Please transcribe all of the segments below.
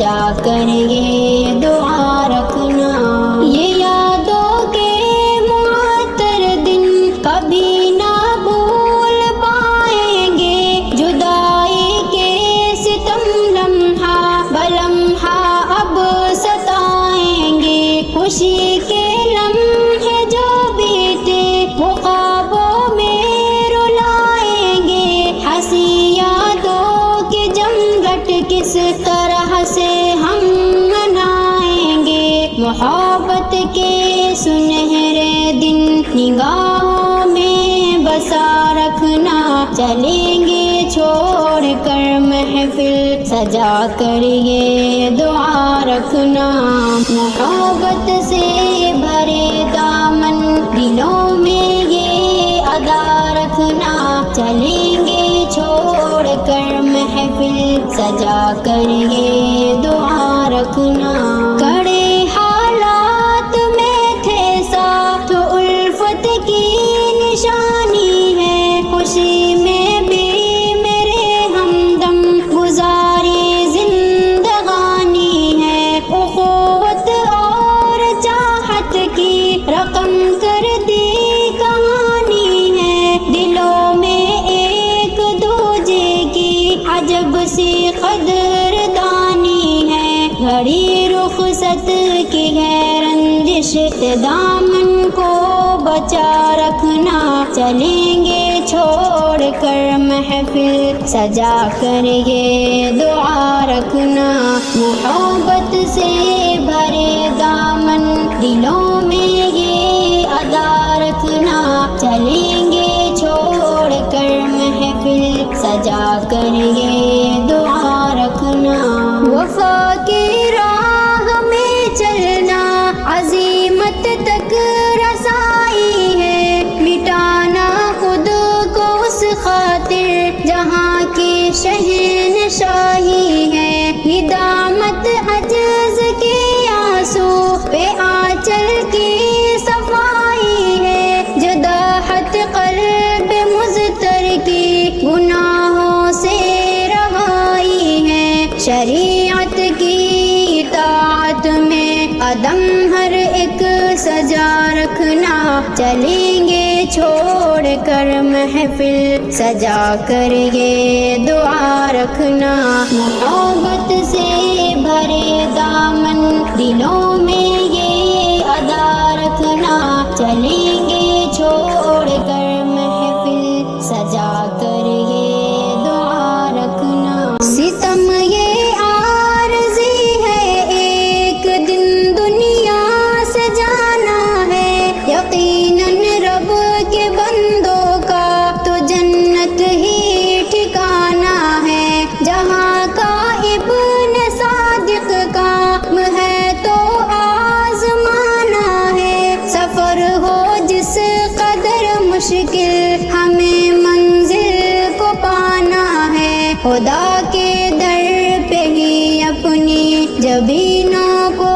سجا کر یہ دعا رکھنا۔ یہ یادوں کے معطر دن کبھی نہ بھول پائیں گے، جدائی کے ستم لمحہ بلمحہ اب ستائیں گے، خوشی کے لمحے جو بیتے وہ خوابوں میں رلائیں گے، ہنسی یادوں کے جمگھٹ کس طرح سے ہم منائیں گے، محبت کے سنہرے دن نگاہوں میں بسا رکھنا، چلیں گے چھوڑ کر محفل سجا کر یہ دعا رکھنا، محبت سے بھرے دامن دلوں میں یہ ادا رکھنا، چلیں گے چھوڑ کر محفل سجا کر یہ دعا رکھنا۔ کڑے حالات میں تھے ساتھ الفت کی نشانی ہے، خوشی میں بھی میرے ہمدم گزاری زندگانی ہے، اخوت اور چاہت کی رقم کر دی کہانی ہے، دلوں میں ایک دوجے کی عجب سی قدردانی ہے، گھڑی رخصت کی ہے رنجش دامن کو بچا رکھنا، چلیں گے چھوڑ کر محفل سجا کر یہ دعا رکھنا، محبت سے بھرے دامن دلوں میں یہ ادا رکھنا، چلیں گے چھوڑ کر محفل سجا کر یہ دعا رکھنا۔ وفا کی راہ میں چلنا عزیمت تک رسائی ہے، مٹانا خود کو اس خاطر جہاں کی شہنشاہی ہے، ندامت عجز کے آنسو پہ آنچل کی صفائی ہے، جداحت قلب مضطر کی گناہوں سے رہائی ہے، شریعت کی اطاعت میں قدم ہر ایک سجا رکھنا، چلیں گے چھوڑ کر محفل سجا کر یہ دعا رکھنا، محبت سے بھرے دامن دلوں میں یہ ادا رکھنا، چلیں گے چھوڑ کر محفل سجا کر یہ دعا رکھنا۔ ستم یہ عارضی ہے، ایک دن دنیا سے جانا ہے، یقیناً رب کے بندوں کا تو جنت ہی ٹھکانا ہے، جہاں کا ابن صادق کام ہے تو آزمانا ہے، سفر ہو جس قدر مشکل ہمیں منزل کو پانا ہے، خدا کے در پہ ہی اپنی جبینوں کو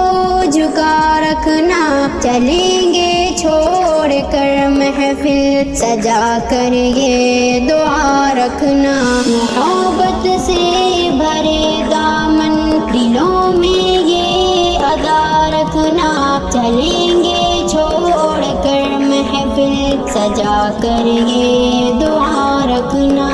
جھکا رکھنا، چلیں گے چھوڑ کر محفل سجا کر یہ دعا رکھنا، محبت سے بھرے دامن دلوں میں یہ ادا رکھنا، چلیں گے چھوڑ کر محفل سجا کر یہ دعا رکھنا۔